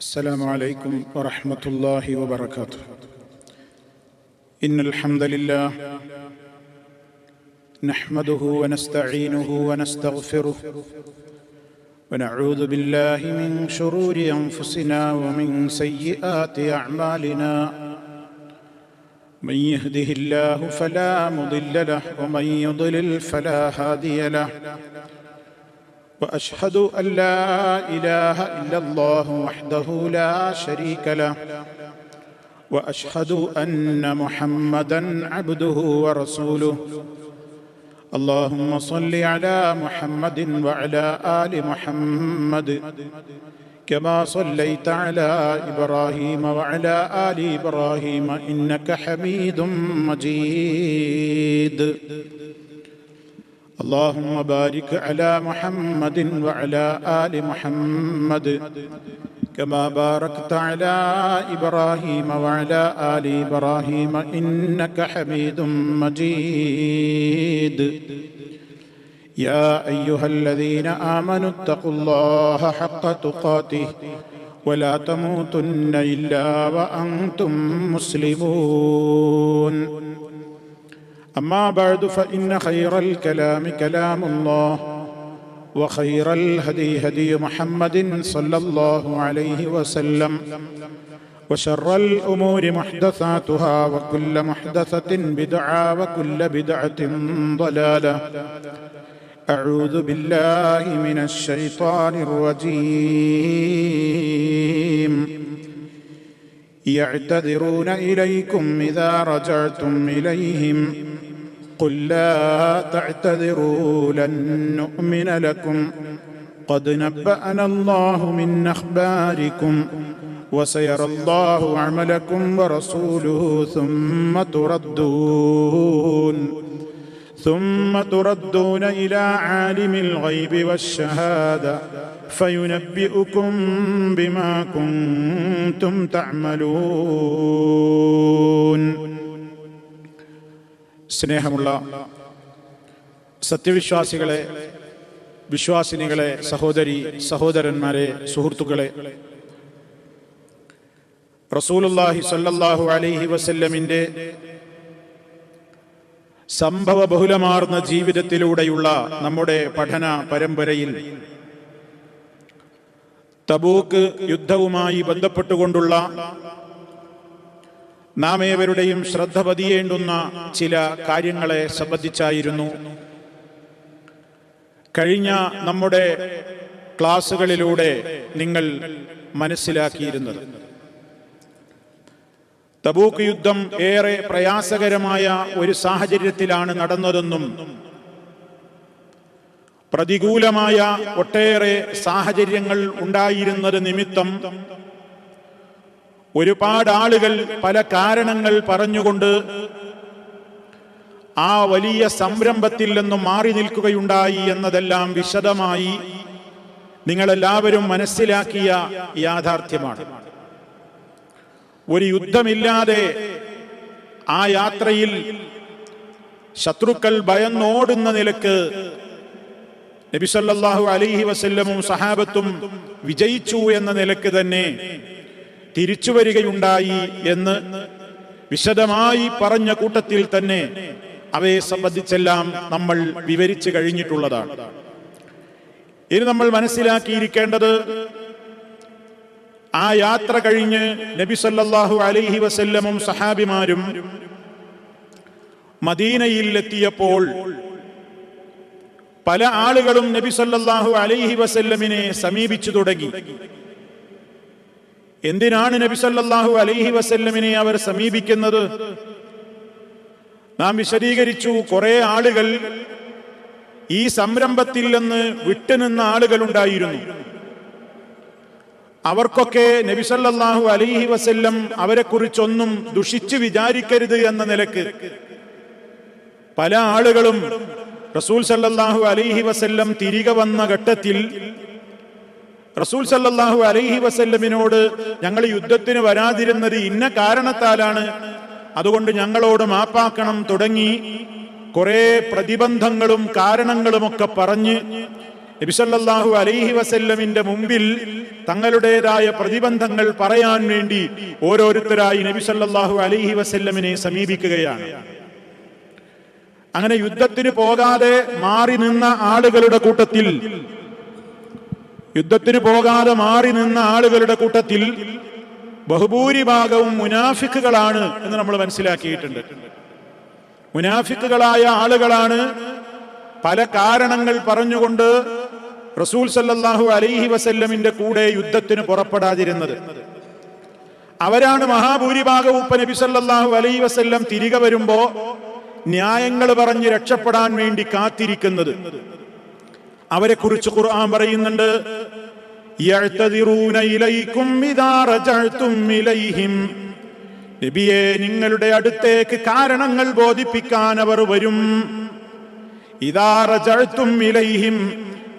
السلام عليكم ورحمة الله وبركاته. إن الحمد لله نحمده ونستعينه ونستغفره ونعوذ بالله من شرور أنفسنا ومن سيئات أعمالنا. من يهده الله فلا مضل له ومن يضلل فلا هادي له. وأشهد أن لا إله إلا الله وحده لا شريك له. وأشهد أن محمدًا عبده ورسوله. اللهم صل على محمد وعلى آل محمد كما صليت على إبراهيم وعلى آل إبراهيم إنك حميد مجيد. اللهم بارك على محمد وعلى آل محمد كما باركت على إبراهيم وعلى آل إبراهيم إنك حميد مجيد. يا أيها الذين آمنوا اتقوا الله حق تقاته ولا تموتن إلا وأنتم مسلمون. أما بعد فإن خير الكلام كلام الله وخير الهدي هدي محمد صلى الله عليه وسلم وشر الأمور محدثاتها وكل محدثة بدعة وكل بدعة ضلالة. أعوذ بالله من الشيطان الرجيم. يعتذرون إليكم إذا رجعتم إليهم قل لا تعتذروا لن نؤمن لكم قد نبأنا الله من أخباركم وسيرى الله عملكم ورسوله ثم تردون إلى عالم الغيب والشهادة فينبئكم بما كنتم تعملون. സ്നേഹമുള്ള സത്യവിശ്വാസികളെ, വിശ്വാസിനികളെ, സഹോദരി സഹോദരന്മാരെ, സുഹൃത്തുക്കളെ, റസൂലുള്ളാഹി സ്വല്ലല്ലാഹു അലൈഹി വസല്ലമിന്റെ സംഭവ ബഹുലമാർന്ന ജീവിതത്തിലൂടെയുള്ള നമ്മുടെ പഠന പരമ്പരയിൽ തബൂക്ക് യുദ്ധവുമായി ബന്ധപ്പെട്ടുകൊണ്ടുള്ള നാം ഏവരുടെയും ശ്രദ്ധ പതിയേണ്ടുന്ന ചില കാര്യങ്ങളെ സംബന്ധിച്ചായിരുന്നു കഴിഞ്ഞ നമ്മുടെ ക്ലാസുകളിലൂടെ നിങ്ങൾ മനസ്സിലാക്കിയിരുന്നത്. തബൂക്ക് യുദ്ധം ഏറെ പ്രയാസകരമായ ഒരു സാഹചര്യത്തിലാണ് നടന്നതെന്നും പ്രതികൂലമായ ഒട്ടേറെ സാഹചര്യങ്ങൾ ഉണ്ടായിരുന്നത് നിമിത്തം ഒരുപാട് ആളുകൾ പല കാരണങ്ങൾ പറഞ്ഞുകൊണ്ട് ആ വലിയ സംരംഭത്തിൽ നിന്നും മാറി നിൽക്കുകയുണ്ടായി എന്നതെല്ലാം വിശദമായി നിങ്ങളെല്ലാവരും മനസ്സിലാക്കിയ യാഥാർത്ഥ്യമാണ്. ഒരു യുദ്ധമില്ലാതെ ആ യാത്രയിൽ ശത്രുക്കൾ ഭയന്നോടുന്ന നിലക്ക് നബി സല്ലല്ലാഹു അലൈഹി വസല്ലമും സഹാബത്തും വിജയിച്ചു എന്ന നിലക്ക് തന്നെ തിരിച്ചു വരികയുണ്ടായി എന്ന് വിശദമായി പറഞ്ഞ കൂട്ടത്തിൽ തന്നെ അവയെ സംബന്ധിച്ചെല്ലാം നമ്മൾ വിവരിച്ചു കഴിഞ്ഞിട്ടുള്ളതാണ്. ഇനി നമ്മൾ മനസ്സിലാക്കിയിരിക്കേണ്ടത്, ആ യാത്ര കഴിഞ്ഞ് നബി സല്ലല്ലാഹു അലൈഹി വസല്ലമും സഹാബിമാരും മദീനയിൽ എത്തിയപ്പോൾ പല ആളുകളും നബി സല്ലല്ലാഹു അലൈഹി വസല്ലമിനെ സമീപിച്ചു തുടങ്ങി. എന്തിനാണ് നബി സല്ലല്ലാഹു അലൈഹി വസല്ലമിനെ അവർ സമീപിക്കുന്നത്? നാം വിശദീകരിച്ചു. കുറെ ആളുകൾ ഈ സംരംഭത്തിൽ നിന്ന് വിട്ടുനിന്ന ആളുകളുണ്ടായിരുന്നു. അവർക്കൊക്കെ നബി സല്ലല്ലാഹു അലൈഹി വസല്ലം അവരെക്കുറിച്ചൊന്നും ദുഷിച്ചു വിചാരിക്കരുത് എന്ന നിലക്ക് പല ആളുകളും റസൂൽ സല്ലല്ലാഹു അലൈഹി വസല്ലം തിരികെ വന്ന ഘട്ടത്തിൽ റസൂൽ സല്ലല്ലാഹു അലൈഹി വസല്ലമിനോട് ഞങ്ങൾ യുദ്ധത്തിന് വരാതിരുന്നത് ഇന്ന കാരണത്താലാണ്, അതുകൊണ്ട് ഞങ്ങളോട് മാപ്പാക്കണം തുടങ്ങി കുറെ പ്രതിബന്ധങ്ങളും കാരണങ്ങളുമൊക്കെ പറഞ്ഞ് നബി സല്ലല്ലാഹു അലൈഹി വസല്ലമിന്റെ മുമ്പിൽ തങ്ങളുടേതായ പ്രതിബന്ധങ്ങൾ പറയാൻ വേണ്ടി ഓരോരുത്തരായി നബി സല്ലല്ലാഹു അലൈഹി വസല്ലമിനെ സമീപിക്കുകയാണ്. അങ്ങനെ യുദ്ധത്തിന് പോകാതെ മാറി നിന്ന ആളുകളുടെ കൂട്ടത്തിൽ ബഹുഭൂരിഭാഗവും മുനാഫിക്കുകളാണ് എന്ന് നമ്മൾ മനസ്സിലാക്കിയിട്ടുണ്ട്. മുനാഫിക്കുകളായ ആളുകളാണ് പല കാരണങ്ങൾ പറഞ്ഞുകൊണ്ട് റസൂൽ സല്ലല്ലാഹു അലൈഹി വസല്ലമിന്റെ കൂടെ യുദ്ധത്തിന് പുറപ്പെടാതിരുന്നത്. അവരാണ് മഹാഭൂരിഭാഗവും നബി സല്ലല്ലാഹു അലൈഹി വസല്ലം തിരികെ വരുമ്പോ ന്യായങ്ങൾ പറഞ്ഞ് രക്ഷപ്പെടാൻ വേണ്ടി കാത്തിരിക്കുന്നത്. അവരെ കുറിച്ച് ഖുർആൻ പറയുന്നുണ്ട്, യഅ്തദിറൂന ഇലൈക്കും ഇദാ റജഅ്തും ഇലൈഹിം. നബിയെ, നിങ്ങളുടെ അടുത്തേക്ക് കാരണങ്ങൾ ബോധിപ്പിക്കാൻ അവർ വരും. ഇദാ റജഅ്തും ഇലൈഹിം,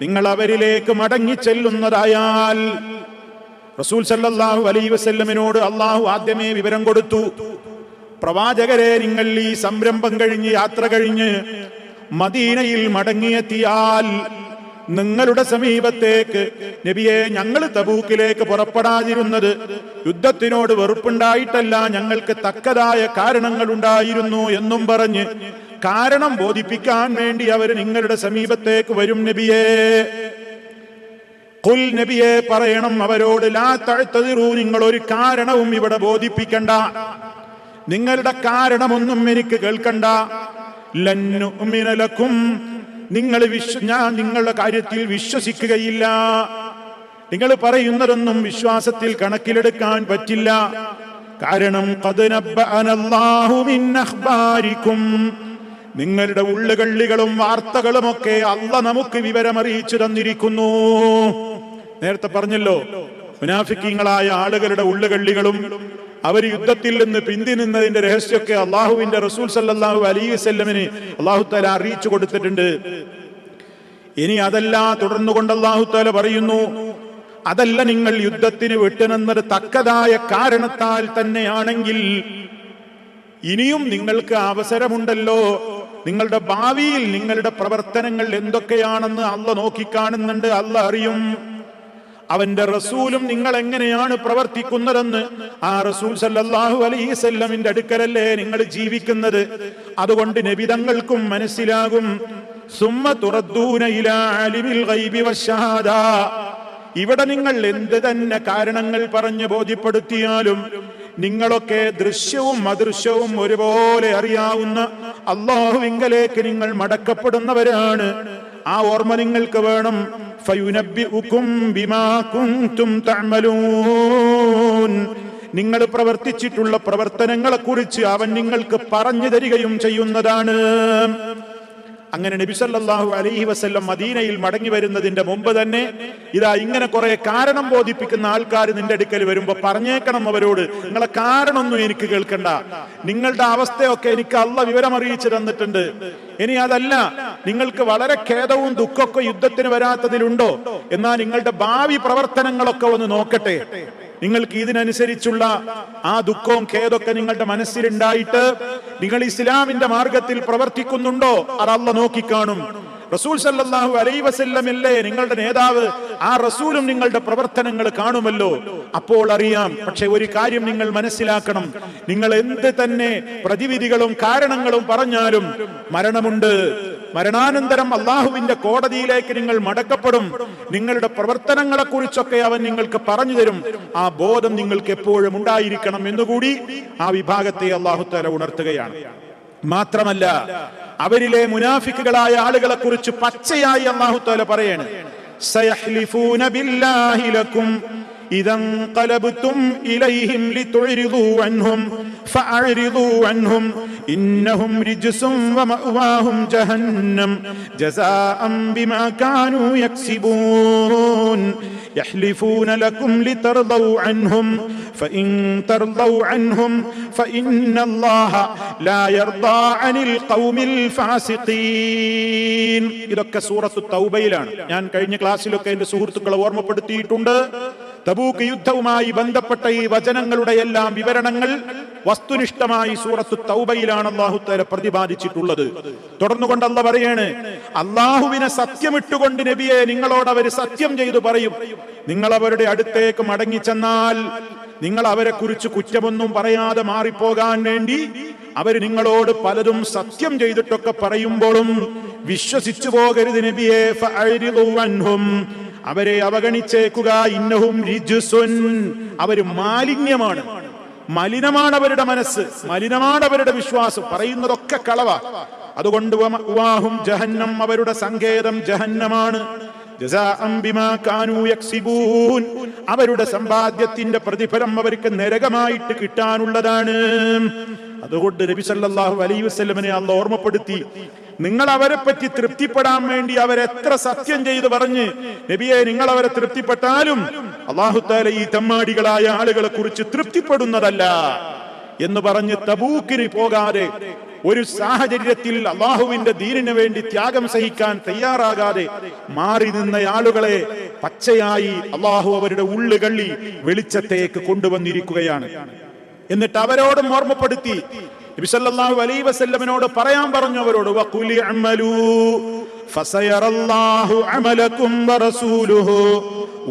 നിങ്ങൾ അവരിലേക്ക് മടങ്ങി ചെല്ലുന്നതായാൽ. റസൂൽ സല്ലല്ലാഹു അലൈഹി വസല്ലമിനോട് അള്ളാഹു ആദ്യമേ വിവരം കൊടുത്തു, പ്രവാചകരെ, നിങ്ങൾ ഈ സംരംഭം കഴിഞ്ഞ് യാത്ര കഴിഞ്ഞ് മദീനയിൽ മടങ്ങിയെത്തിയാൽ നിങ്ങളുടെ സമീപത്തേക്ക് നബിയെ, ഞങ്ങൾ തബൂക്കിലേക്ക് പുറപ്പെടാതിരുന്നത് യുദ്ധത്തിനോട് വെറുപ്പുണ്ടായിട്ടല്ല, ഞങ്ങൾക്ക് തക്കതായ കാരണങ്ങൾ ഉണ്ടായിരുന്നു എന്നും പറഞ്ഞ് കാരണം ബോധിപ്പിക്കാൻ വേണ്ടി അവർ നിങ്ങളുടെ സമീപത്തേക്ക് വരും. നബിയെ, ഖുൽ, നബിയെ പറയണം അവരോട്, ലാ തഅ്തദിറൂ, നിങ്ങൾ ഒരു കാരണവും ഇവിടെ ബോധിപ്പിക്കണ്ട, നിങ്ങളുടെ കാരണമൊന്നും എനിക്ക് കേൾക്കണ്ട. ലൻ നുഅ്മിന ലക്കും, ഞാൻ നിങ്ങളുടെ കാര്യത്തിൽ വിശ്വസിക്കുകയില്ല. നിങ്ങൾ പറയുന്നതൊന്നും വിശ്വാസത്തിൽ കണക്കിലെടുക്കാൻ പറ്റില്ല. കാരണം ഖദ് നബ്ബഅനല്ലാഹു മിൻ അഖ്ബാരിക്കും, നിങ്ങളുടെ ഉള്ളുകള്ളികളും വാർത്തകളുമൊക്കെ അല്ലാഹ് നമുക്ക് വിവരമറിയിച്ചു തന്നിരിക്കുന്നു. നേരത്തെ പറഞ്ഞല്ലോ, മുനാഫിക്കീങ്ങളായ ആളുകളുടെ ഉള്ളുകള്ളികളും അവർ യുദ്ധത്തിൽ നിന്ന് പിന്തിനിന്നതിന്റെ രഹസ്യമൊക്കെ അള്ളാഹുവിന്റെ റസൂൽ സല്ലല്ലാഹു അലൈഹി വസല്ലമിന് അള്ളാഹു തആല അറിയിച്ചു കൊടുത്തിട്ടുണ്ട്. ഇനി അതല്ല, തുടർന്നുകൊണ്ട് അള്ളാഹു തആല പറയുന്നു, അതല്ല, നിങ്ങൾ യുദ്ധത്തിന് വിട്ടുനിന്നത് തക്കതായ കാരണത്താൽ തന്നെയാണെങ്കിൽ ഇനിയും നിങ്ങൾക്ക് അവസരമുണ്ടല്ലോ. നിങ്ങളുടെ ഭാവിയിൽ നിങ്ങളുടെ പ്രവർത്തനങ്ങൾ എന്തൊക്കെയാണെന്ന് അള്ളാഹ് നോക്കിക്കാണുന്നുണ്ട്, അള്ളാഹ് അറിയും. അവന്റെ റസൂലും നിങ്ങൾ എങ്ങനെയാണ് പ്രവർത്തിക്കുന്നതെന്ന് ആ റസൂൽ സല്ലല്ലാഹു അലൈഹി വസല്ലമിന്റെ അടുക്കലല്ലേ നിങ്ങൾ ജീവിക്കുന്നത്. അതുകൊണ്ട് നബി തങ്ങൾക്കും മനസ്സിലാകും. സുമ്മ തുറദ്ദൂന ഇലാ ആലിമിൽ ഗൈബി വശഹാദ, ഇവിടെ നിങ്ങൾ എന്ത് തന്നെ കാരണങ്ങൾ പറഞ്ഞ് ബോധ്യപ്പെടുത്തിയാലും നിങ്ങളൊക്കെ ദൃശ്യവും അദൃശ്യവും ഒരുപോലെ അറിയാവുന്ന അല്ലാഹുവിങ്കലേക്ക് നിങ്ങൾ മടക്കപ്പെടുന്നവരാണ്. ആ ഓർമ്മ നിങ്ങൾക്ക് വേണം. ഫയുനബ്ബിഉകും ബിമാ കുൻതും തഅമലൂൻ, നിങ്ങൾ പ്രവർത്തിച്ചിട്ടുള്ള പ്രവർത്തനങ്ങളെ കുറിച്ച് അവൻ നിങ്ങൾക്ക് പറഞ്ഞു തരികയും ചെയ്യുന്നതാണ്. അങ്ങനെ നബി സല്ലല്ലാഹു അലൈഹി വസല്ലം മദീനയിൽ മടങ്ങി വരുന്നതിന്റെ മുമ്പ് തന്നെ ഇതാ ഇങ്ങനെ കുറെ കാരണം ബോധിപ്പിക്കുന്ന ആൾക്കാർ നിന്റെ അടുക്കൽ വരുമ്പോ പറഞ്ഞേക്കണം അവരോട്, നിങ്ങളെ കാരണമൊന്നും എനിക്ക് കേൾക്കണ്ട, നിങ്ങളുടെ അവസ്ഥയൊക്കെ എനിക്ക് അല്ലാഹ് വിവരം അറിയിച്ചു തന്നിട്ടുണ്ട്. ഇനി അതല്ല, നിങ്ങൾക്ക് വളരെ ഖേദവും ദുഃഖമൊക്കെ യുദ്ധത്തിന് വരാത്തതിലുണ്ടോ, എന്നാൽ നിങ്ങളുടെ ഭാവി പ്രവർത്തനങ്ങളൊക്കെ ഒന്ന് നോക്കട്ടെ. നിങ്ങൾക്ക് ഇതിനനുസരിച്ചുള്ള ആ ദുഃഖവും ഖേദമൊക്കെ നിങ്ങളുടെ മനസ്സിലുണ്ടായിട്ട് നിങ്ങൾ ഇസ്ലാമിന്റെ മാർഗത്തിൽ പ്രവർത്തിക്കുന്നുണ്ടോ, അത് അല്ലാഹ് നോക്കിക്കാണും. റസൂൽ സല്ലല്ലാഹു അലൈഹി വസല്ലമല്ലേ നിങ്ങളുടെ നേതാവ്, ആ റസൂലും നിങ്ങളുടെ പ്രവർത്തനങ്ങൾ കാണുമല്ലോ, അപ്പോൾ അറിയാം. പക്ഷെ ഒരു കാര്യം നിങ്ങൾ മനസ്സിലാക്കണം, നിങ്ങൾ എന്ത് തന്നെ പ്രതിവിധികളും കാരണങ്ങളും പറഞ്ഞാലും മരണമുണ്ട്. മരണാനന്തരം അള്ളാഹുവിന്റെ കോടതിയിലേക്ക് നിങ്ങൾ മടക്കപ്പെടും. നിങ്ങളുടെ പ്രവർത്തനങ്ങളെ കുറിച്ചൊക്കെ അവൻ നിങ്ങൾക്ക് പറഞ്ഞു തരും. ആ ബോധം നിങ്ങൾക്ക് എപ്പോഴും ഉണ്ടായിരിക്കണം എന്നുകൂടി ആ വിഭാഗത്തെ അള്ളാഹു തആല ഉണർത്തുകയാണ്. മാത്രമല്ല, അവരിലെ മുനാഫിക്കുകളായ ആളുകളെ കുറിച്ച് പച്ചയായി അല്ലാഹു തആല പറയാണ്, സയഹ്ലിഫൂന ബില്ലാഹി ലക്കും ഇദൻ ഖലബ്തും ഇലൈഹിം ലിതുരിദു അൻഹും ഫഅരിദു അൻഹും ഇന്നഹും റിജ്സും വമഅവാഹും ജഹന്നം ജസാഅൻ ബിമാ കാനൂ യക്സിബൂൻ يحلفون لكم لترضوا عنهم فإن ترضوا عنهم فإن الله لا يرضى عن القوم الفاسقين. ഇതൊക്കെ സൂറത്തു തൗബയിലാണ്. ഞാൻ കഴിഞ്ഞ ക്ലാസ്സിലൊക്കെ എന്റെ സുഹൃത്തുക്കളെ ഓർമ്മപ്പെടുത്തിയിട്ടുണ്ട്. തബൂക്ക് യുദ്ധവുമായി ബന്ധപ്പെട്ട ഈ വചനങ്ങളുടെ എല്ലാം വിവരണങ്ങൾ വസ്തുനിഷ്ഠമായി സൂറത്തു തൗബയിലാണ് അല്ലാഹു തആല പ്രതിപാദിച്ചിട്ടുള്ളത്. തുടർന്നുകൊണ്ട് അല്ലാഹു പറയാണ്, അല്ലാഹുവിനെ സത്യമിട്ടുകൊണ്ട് നബിയെ നിങ്ങളോട് അവർ സത്യം ചെയ്തു പറയും, നിങ്ങൾ അവരുടെ അടുത്തേക്ക് മടങ്ങിച്ചെന്നാൽ നിങ്ങൾ അവരെ കുറിച്ച് കുറ്റമൊന്നും പറയാതെ മാറിപ്പോകാൻ വേണ്ടി അവർ നിങ്ങളോട് പലതും സത്യം ചെയ്തിട്ടൊക്കെ പറയുമ്പോഴും വിശ്വസിച്ചു പോകരുത് നബിയെ. ഫഅരിദു അൻഹും, അവരെ അവഗണിച്ചേക്കുക. ഇന്നഹും റിജ്സുൻ, അവർ മാലിന്യമാണ്, മലിനമാണ് അവരുടെ മനസ്സ്, മലിനമാണ് അവരുടെ വിശ്വാസം, പറയുന്നതൊക്കെ കളവാ. അതുകൊണ്ട് വമഅവാഹും ജഹന്നം, അവരുടെ സങ്കേതം ജഹന്നമാണ്. ജസാഅൻ ബിമാ കാനൂ യക്സിബൂൻ, അവരുടെ സമ്പാദ്യത്തിന്റെ പ്രതിഫലം അവർക്ക് നരകമായിട്ട് കിട്ടാനുള്ളതാണ്. അതുകൊണ്ട് നബി സല്ലല്ലാഹു അലൈഹി വസല്ലമനെ അല്ലാഹു ഓർമ്മപ്പെടുത്തി, നിങ്ങൾ അവരെ പറ്റി തൃപ്തിപ്പെടാൻ വേണ്ടി അവരെത്ര സത്യം ചെയ്ത് പറഞ്ഞ് നബിയെ നിങ്ങൾ അവരെ തൃപ്തിപ്പെട്ടാലും അല്ലാഹു തആല ഈ തമ്മാടികളായ ആളുകളെ കുറിച്ച് തൃപ്തിപ്പെടുന്നതല്ല എന്ന് പറഞ്ഞ് തബൂക്കിന് പോകാതെ, ഒരു സാഹചര്യത്തിൽ അള്ളാഹുവിന്റെ ദീനിന് വേണ്ടി ത്യാഗം സഹിക്കാൻ തയ്യാറാകാതെ മാറി നിന്ന ആളുകളെ പച്ചയായി അള്ളാഹു അവരുടെ ഉള്ളുകള്ളി വെളിച്ചത്തേക്ക് കൊണ്ടുവന്നിരിക്കുകയാണ്. എന്നിട്ട് അവരോടും ഓർമ്മപ്പെടുത്തി, നബി സല്ലല്ലാഹു അലൈഹി വസല്ലമയോട് പറയാൻ പറഞ്ഞു, അവരോട് വഖുലി അമലൂ ഫസയറല്ലാഹു അമലകും വറസൂലുഹു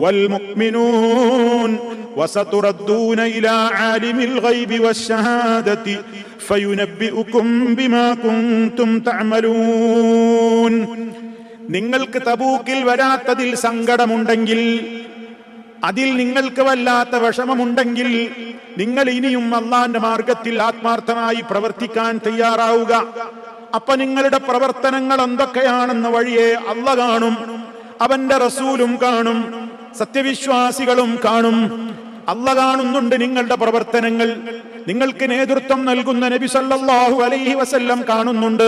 വൽമുഅ്മിനൂൻ വസതുറദ്ദൂന ഇലാ ആലിമിൽ ഗൈബി വശഹാദതി ഫയുനബ്ബിഉകും ബിമാ കുൻതും തഅമലൂൻ. നിങ്ങൾക്ക് തബൂക്കിൽ വരാത്തതിൽ സങ്കടമുണ്ടെങ്കിൽ, അതിൽ നിങ്ങൾക്ക് വല്ലാത്ത വിഷമമുണ്ടെങ്കിൽ നിങ്ങൾ ഇനിയും അള്ളാന്റെ മാർഗത്തിൽ ആത്മാർത്ഥമായി പ്രവർത്തിക്കാൻ തയ്യാറാവുക. അപ്പൊ നിങ്ങളുടെ പ്രവർത്തനങ്ങൾ എന്തൊക്കെയാണെന്ന വഴിയെ അള്ളാഹ് കാണും, അവന്റെ റസൂലും കാണും, സത്യവിശ്വാസികളും കാണും. അള്ളാഹ് കാണുന്നുണ്ട് നിങ്ങളുടെ പ്രവർത്തനങ്ങൾ. നിങ്ങൾക്ക് നേതൃത്വം നൽകുന്ന നബി സല്ലല്ലാഹു അലൈഹി വസല്ലം കാണുന്നുണ്ട്.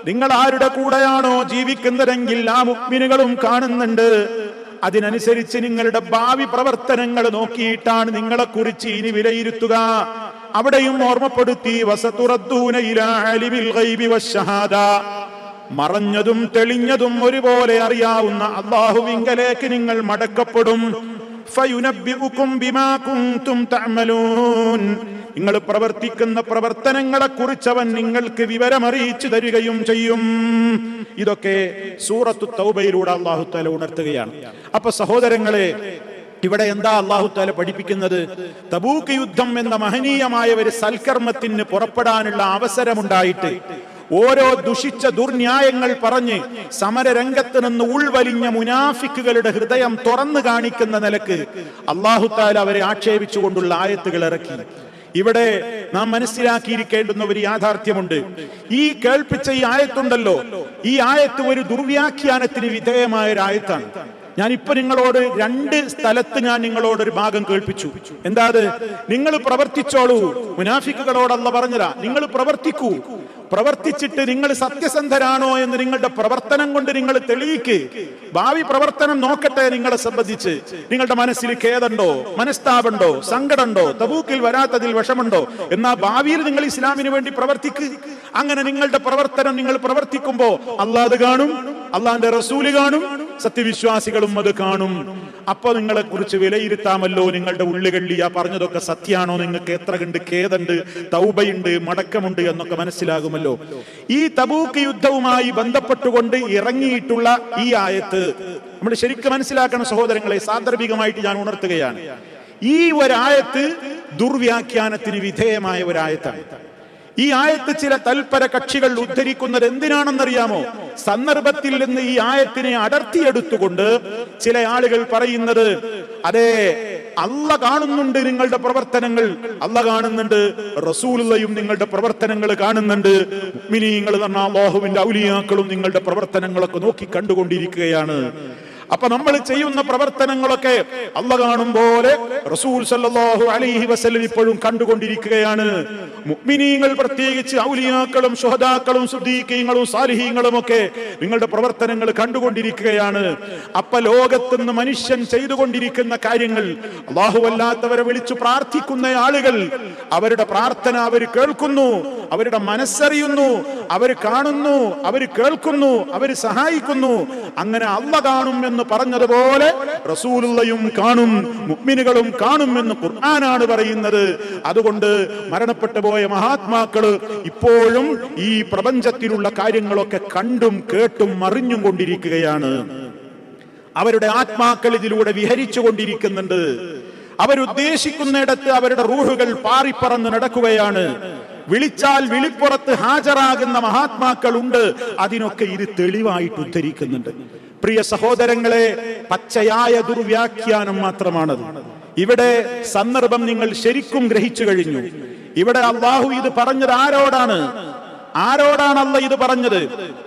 നിങ്ങൾ ആരുടെ കൂടെയാണോ ജീവിക്കുന്നതെങ്കിൽ ആ മുഅ്മിനുകളും കാണുന്നുണ്ട്. അതിനനുസരിച്ച് നിങ്ങളുടെ ഭാവി പ്രവർത്തനങ്ങൾ നോക്കിയിട്ടാണ് നിങ്ങളെ കുറിച്ച് ഇനി വിലയിരുത്തുക. അവിടെയും ഓർമ്മപ്പെടുത്തി, വസതുറദ്ദൂന ഇലാ ആലിമിൽ ഗൈബി വശഹാദ, മറഞ്ഞതും തെളിഞ്ഞതും ഒരുപോലെ അറിയാവുന്ന അല്ലാഹുവിങ്കലേക്ക് നിങ്ങൾ മടക്കപ്പെടും. ഫയുനബ്ബിഉകും ബിമാ കുൻതും തഅമലൂൻ, നിങ്ങൾ പ്രവർത്തിക്കുന്ന പ്രവർത്തനങ്ങളെ കുറിച്ച് അവൻ നിങ്ങൾക്ക് വിവരമറിയിച്ചു തരികയും ചെയ്യും. ഇതൊക്കെ സൂറത്തു തൗബയിലൂടെ അല്ലാഹു തആല ഉണർത്തുകയാണ്. അപ്പൊ സഹോദരങ്ങളെ, ഇവിടെ എന്താ അല്ലാഹു തആല പഠിപ്പിക്കുന്നത്? തബൂക്ക് യുദ്ധം എന്ന മഹനീയമായ ഒരു സൽക്കർമ്മത്തിന് പുറപ്പെടാനുള്ള അവസരമുണ്ടായിട്ട് ഓരോ ദുഷിച്ച ദുർന്യായങ്ങൾ പറഞ്ഞ് സമരരംഗത്ത് നിന്ന് ഉൾവലിഞ്ഞ മുനാഫിക്കുകളുടെ ഹൃദയം തുറന്നു കാണിക്കുന്ന നിലക്ക് അല്ലാഹു തആല അവരെ ആക്ഷേപിച്ചുകൊണ്ടുള്ള ആയത്തുകൾ ഇറക്കി. ഇവിടെ നാം മനസ്സിലാക്കിയിരിക്കേണ്ടുന്ന ഒരു യാഥാർത്ഥ്യമുണ്ട്. ഈ കേൾപ്പിച്ച ഈ ആയത്തുണ്ടല്ലോ, ഈ ആയത്ത് ഒരു ദുർവ്യാഖ്യാനത്തിന് വിധേയമായ ഒരു ആയത്താണ്. ഞാനിപ്പോ നിങ്ങളോട് രണ്ട് സ്ഥലത്ത് ഞാൻ നിങ്ങളോട് ഒരു ഭാഗം കേൾപ്പിച്ചു. എന്താ അത്? നിങ്ങൾ പ്രവർത്തിച്ചോളൂ. മുനാഫിക്കുകളോട് അല്ലാഹു പറഞ്ഞതാ, നിങ്ങൾ പ്രവർത്തിക്കൂ. പ്രവർത്തിച്ചിട്ട് നിങ്ങൾ സത്യസന്ധരാണോ എന്ന് നിങ്ങളുടെ പ്രവർത്തനം കൊണ്ട് നിങ്ങൾ തെളിയിക്ക്. ഭാവി പ്രവർത്തനം നോക്കട്ടെ. നിങ്ങളെ സംബന്ധിച്ച് നിങ്ങളുടെ മനസ്സിൽ ഖേദമുണ്ടോ, മനസ്താപുണ്ടോ, സങ്കടമുണ്ടോ, തബൂക്കിൽ വരാത്തതിൽ വിഷമുണ്ടോ, എന്നാ ഭാവിയിൽ നിങ്ങൾ ഇസ്ലാമിന് വേണ്ടി പ്രവർത്തിക്ക്. അങ്ങനെ നിങ്ങളുടെ പ്രവർത്തനം നിങ്ങൾ പ്രവർത്തിക്കുമ്പോ അല്ലാഹ് അത് കാണും, അള്ളാന്റെ റസൂല് കാണും, സത്യവിശ്വാസികളും അത് കാണും. അപ്പൊ നിങ്ങളെ കുറിച്ച് വിലയിരുത്താമല്ലോ. നിങ്ങളുടെ ഉള്ളുകള്ളി ആ പറഞ്ഞതൊക്കെ സത്യാണോ, നിങ്ങൾക്ക് എത്ര കണ്ട് ഖേദമുണ്ട്, തൗബയുണ്ട്, മടക്കമുണ്ട് എന്നൊക്കെ മനസ്സിലാകുമല്ലോ. ഈ തബൂക്ക് യുദ്ധവുമായി ബന്ധപ്പെട്ടുകൊണ്ട് ഇറങ്ങിയിട്ടുള്ള ഈ ആയത്ത് നമ്മൾ ശരിക്കും മനസ്സിലാക്കണം സഹോദരങ്ങളെ. സാന്ദർഭികമായിട്ട് ഞാൻ ഉണർത്തുകയാണ്, ഈ ഒരായത്ത് ദുർവ്യാഖ്യാനത്തിന് വിധേയമായ ഒരായത്താണ്. ഈ ആയത്ത് ചില തൽപര കക്ഷികൾ ഉദ്ധരിക്കുന്നത് എന്തിനാണെന്നറിയാമോ? സന്ദർഭത്തിൽ നിന്ന് ഈ ആയത്തിനെ അടർത്തിയെടുത്തുകൊണ്ട് ചില ആളുകൾ പറയുന്നത്, അതെ അല്ലാഹ് കാണുന്നുണ്ട് നിങ്ങളുടെ പ്രവർത്തനങ്ങൾ, അല്ലാഹ് കാണുന്നുണ്ട്, റസൂലുള്ളയും നിങ്ങളുടെ പ്രവർത്തനങ്ങൾ കാണുന്നുണ്ട്, മുഅ്മിനീങ്ങൾ എന്ന അല്ലാഹുവിന്റെ ഔലിയാക്കളും നിങ്ങളുടെ പ്രവർത്തനങ്ങളൊക്കെ നോക്കി കണ്ടുകൊണ്ടിരിക്കുകയാണ്. അപ്പൊ നമ്മൾ ചെയ്യുന്ന പ്രവർത്തനങ്ങളൊക്കെ അല്ലാഹ് കാണും പോലെ റസൂൽ സല്ലല്ലാഹു അലൈഹി വസല്ലം ഇപ്പോഴും കണ്ടുകൊണ്ടിരിക്കുകയാണ്. മുഅ്മിനീങ്ങൾ, പ്രത്യേകിച്ച് ഔലിയാക്കളും ശുഹദാക്കളും സിദ്ദീഖീങ്ങളും സാലിഹീങ്ങളും ഒക്കെ നിങ്ങളുടെ പ്രവർത്തനങ്ങൾ കണ്ടുകൊണ്ടിരിക്കുകയാണ്. അപ്പൊ ലോകത്തുനിന്ന് മനുഷ്യൻ ചെയ്തുകൊണ്ടിരിക്കുന്ന കാര്യങ്ങൾ, അല്ലാഹുവല്ലാത്തവരെ വിളിച്ചു പ്രാർത്ഥിക്കുന്ന ആളുകൾ, അവരുടെ പ്രാർത്ഥന അവർ കേൾക്കുന്നു, അവരുടെ മനസ്സറിയുന്നു, അവർ കാണുന്നു, അവർ കേൾക്കുന്നു, അവർ സഹായിക്കുന്നു. അങ്ങനെ അല്ലാഹ് കാണും എന്ന് കാണുമെന്ന് പറഞ്ഞതുപോലെ റസൂലുള്ളയും കാണും, മുഅ്മിനുകളും കാണുമെന്ന് ഖുർആനാണ് പറയുന്നത്. അതുകൊണ്ട് മരണപ്പെട്ടു പോയ മഹാത്മാക്കള് ഇപ്പോഴും ഈ പ്രപഞ്ചത്തിലുള്ള കാര്യങ്ങളൊക്കെ കണ്ടും കേട്ടും അറിഞ്ഞും കൊണ്ടിരിക്കുകയാണ്. അവരുടെ ആത്മാക്കൾ ഇതിലൂടെ വിഹരിച്ചു കൊണ്ടിരിക്കുന്നുണ്ട്. അവരുദ്ദേശിക്കുന്നിടത്ത് അവരുടെ റൂഹുകൾ പാറിപ്പറന്ന് നടക്കുകയാണ്. വിളിച്ചാൽ വിളിപ്പുറത്ത് ഹാജരാകുന്ന മഹാത്മാക്കളുണ്ട്. അതിനൊക്കെ ഇത് തെളിവായിട്ട് ഉദ്ധരിക്കുന്നുണ്ട്. പ്രിയ സഹോദരങ്ങളെ, പച്ചയായ ദുർവ്യാഖ്യാനം മാത്രമാണത്. ഇവിടെ സന്ദർഭം നിങ്ങൾ ശരിക്കും ഗ്രഹിച്ചു കഴിഞ്ഞു. ഇവിടെ അള്ളാഹു ഇത് പറഞ്ഞത് ആരോടാണ്? അല്ല ഇത് പറഞ്ഞത്?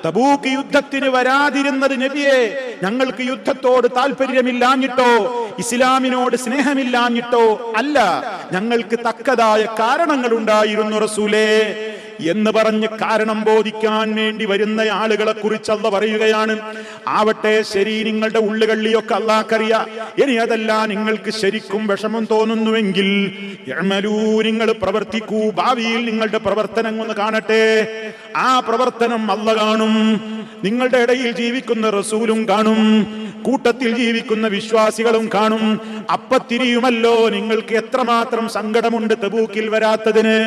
തബൂക്ക് യുദ്ധത്തിന് വരാതിരുന്നത് നബിയെ ഞങ്ങൾക്ക് യുദ്ധത്തോട് താല്പര്യമില്ലാഞ്ഞിട്ടോ ഇസ്ലാമിനോട് സ്നേഹമില്ലാഞ്ഞിട്ടോ അല്ല, ഞങ്ങൾക്ക് തക്കതായ കാരണങ്ങൾ ഉണ്ടായിരുന്നു റസൂലേ എന്ന് പറഞ്ഞ് കാരണം ബോധിക്കാൻ വേണ്ടി വരുന്ന ആളുകളെ കുറിച്ച് അല്ലാഹ് പറയുകയാണ്. ആവട്ടെ ശരി, നിങ്ങളുടെ ഉള്ളുകള്ളിയൊക്കെ അല്ലാഹ്ക്കറിയാം. ഇനി അതല്ല നിങ്ങൾക്ക് ശരിക്കും വിഷമം തോന്നുന്നുവെങ്കിൽ നിങ്ങൾ പ്രവർത്തിക്കൂ. ഭാവിയിൽ നിങ്ങളുടെ പ്രവർത്തനം ഒന്ന് കാണട്ടെ. ആ പ്രവർത്തനം അല്ലാഹ് കാണും. നിങ്ങളുടെ ഇടയിൽ ജീവിക്കുന്ന റസൂലും കാണും, കൂട്ടത്തിൽ ജീവിക്കുന്ന വിശ്വാസികളും കാണും. അപ്പത്തിരിയുമല്ലോ നിങ്ങൾക്ക് എത്രമാത്രം സങ്കടമുണ്ട് തബൂക്കിൽ വരാത്തതിന്,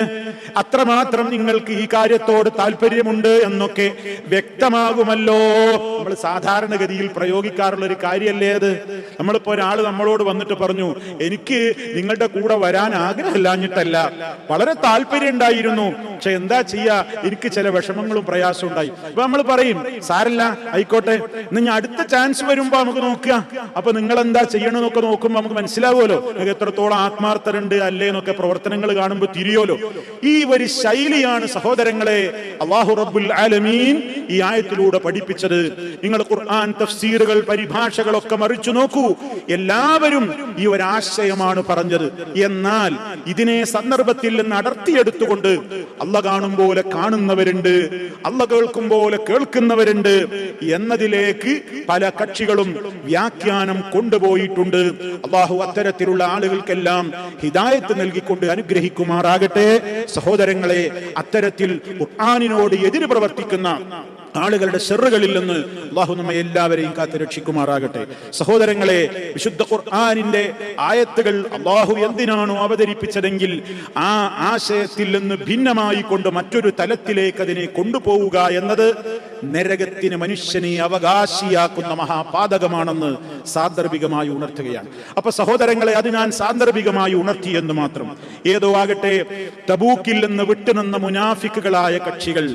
അത്രമാത്രം നിങ്ങൾക്ക് ഈ കാര്യത്തോട് താല്പര്യമുണ്ട് എന്നൊക്കെ വ്യക്തമാകുമല്ലോ. നമ്മൾ സാധാരണഗതിയിൽ പ്രയോഗിക്കാറുള്ള ഒരു കാര്യമല്ലേ അത്? നമ്മളിപ്പോ ഒരാൾ നമ്മളോട് വന്നിട്ട് പറഞ്ഞു, എനിക്ക് നിങ്ങളുടെ കൂടെ വരാൻ ആഗ്രഹമില്ലാഞ്ഞിട്ടല്ല, വളരെ താല്പര്യം ഉണ്ടായിരുന്നു, പക്ഷെ എന്താ ചെയ്യാ, എനിക്ക് ചില വിഷമങ്ങളും പ്രയാസവും ഉണ്ടായി. അപ്പൊ നമ്മൾ പറയും സാരല്ല, ആയിക്കോട്ടെ, ഇന്ന് അടുത്ത ചാൻസ് വരുമ്പോ നമുക്ക് നോക്കുക. അപ്പൊ നിങ്ങൾ എന്താ ചെയ്യണമെന്നൊക്കെ നോക്കുമ്പോ നമുക്ക് മനസ്സിലാവുമല്ലോ നിങ്ങൾക്ക് എത്രത്തോളം ആത്മാർത്ഥരുണ്ട് അല്ലേ എന്നൊക്കെ. പ്രവർത്തനങ്ങൾ കാണുമ്പോൾ തിരിയോലോ. ഈ ഒരു ശൈലിയാണ് സഹോദരങ്ങളെ അല്ലാഹു റബ്ബുൽ ആലമീൻ ഈ ആയത്തിലൂടെ പഠിപ്പിച്ചത്. നിങ്ങൾ ഖുർആൻ തഫ്സീറുകൾ പരിഭാഷകളൊക്കെ മറിച്ചു നോക്കൂ, എല്ലാവരും ഈ ഒരാശയമാണ് പറഞ്ഞത്. എന്നാൽ ഇതിനെ സന്ദർഭത്തിൽ നിന്ന് അടർത്തിയെടുത്തുകൊണ്ട് അല്ലാഹ് കാണും പോലെ കാണുന്നവരുണ്ട്, അല്ലാഹ് കേൾക്കും പോലെ കേൾക്കുന്നവരുണ്ട് എന്നതിലേക്ക് പല കക്ഷികളും വ്യാഖ്യാനം കൊണ്ടുപോയിട്ടുണ്ട്. അല്ലാഹു അത്തരത്തിലുള്ള ആളുകൾക്കെല്ലാം ഹിദായത്ത് നൽകിക്കൊണ്ട് അനുഗ്രഹിക്കുമാറാകട്ടെ. സഹോദരങ്ങളെ, അത്തരത്തിൽ ഖുർആനിനോട് എതിര് പ്രവർത്തിക്കുന്ന ആളുകളുടെ ശർറുകളിൽ നിന്ന് അല്ലാഹു നമ്മെ എല്ലാവരെയും കാത്ത് രക്ഷിക്കുമാറാകട്ടെ. സഹോദരങ്ങളെ, വിശുദ്ധ ഖുർആനിന്റെ ആയത്തുകൾ അല്ലാഹു എന്തിനാണോ അവതരിപ്പിച്ചതെങ്കിൽ ആ ആശയത്തിൽ നിന്ന് ഭിന്നമായി കൊണ്ട് മറ്റൊരു തലത്തിലേക്ക് അതിനെ കൊണ്ടുപോവുക എന്നത് നരകത്തിന് മനുഷ്യനെ അവകാശിയാക്കുന്ന മഹാപാതകമാണെന്ന് സാന്ദർഭികമായി ഉണർത്തുകയാണ്. അപ്പൊ സഹോദരങ്ങളെ, അത് ഞാൻ സാന്ദർഭികമായി ഉണർത്തി എന്ന് മാത്രം. ഏതോ ആകട്ടെ, തബൂക്കിൽ നിന്ന് വിട്ടുനിന്ന മുനാഫിക്കുകളായ കക്ഷികൾ,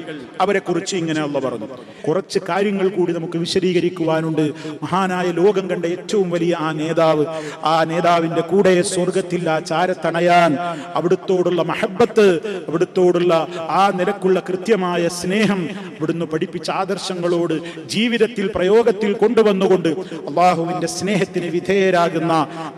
അവരെ കുറിച്ച് ഇങ്ങനെ അല്ലാഹു പറഞ്ഞു. കുറച്ച് കാര്യങ്ങൾ കൂടി നമുക്ക് വിശദീകരിക്കുവാനുണ്ട്. മഹാനായ ലോകം കണ്ട ഏറ്റവും വലിയ ആ നേതാവിന്റെ കൂടെ സ്വർഗത്തിൽ ആ ചാരത്തണയാൻ, അവിടുത്തോടുള്ള മഹബത്ത്, അവിടുത്തോടുള്ള ആ നിലക്കുള്ള കൃത്യമായ സ്നേഹം, അവിടുന്ന് പഠിപ്പിച്ച ആദർശങ്ങളോട് ജീവിതത്തിൽ പ്രയോഗത്തിൽ കൊണ്ടുവന്നുകൊണ്ട് അള്ളാഹുവിന്റെ സ്നേഹത്തിന് വിധേയരാകുന്ന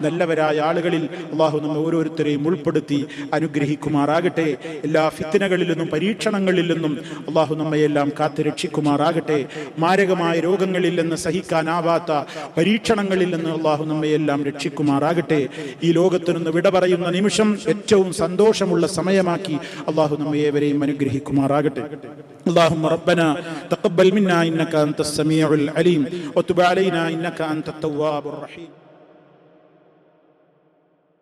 നല്ലവരായ ആളുകളിൽ അള്ളാഹു നമ്മെ ഓരോരുത്തരെയും ഉൾപ്പെടുത്തി അനുഗ്രഹിക്കുമാറാകട്ടെ. എല്ലാ ഫിത്നകളിൽ നിന്നും പരീക്ഷണങ്ങളിൽ നിന്നും അള്ളാഹു നമ്മയെല്ലാം കാത്ത് രക്ഷിക്കുമാറാകട്ടെ. മാരകമായ രോഗങ്ങളിൽ നിന്ന്, സഹിക്കാനാവാത്ത പരീക്ഷണങ്ങളിൽ നിന്ന് അള്ളാഹു നമ്മയെല്ലാം രക്ഷിക്കുമാറാകട്ടെ. ഈ ലോകത്തു നിന്ന് വിട പറയുന്ന നിമിഷം ഏറ്റവും സന്തോഷമുള്ള സമയമാക്കി അള്ളാഹു നമ്മയേവരെയും അനുഗ്രഹിക്കുമാറാകട്ടെ. اللهم ربنا تقبل منا إنك أنت السميع العليم وتب علينا إنك أنت التواب الرحيم.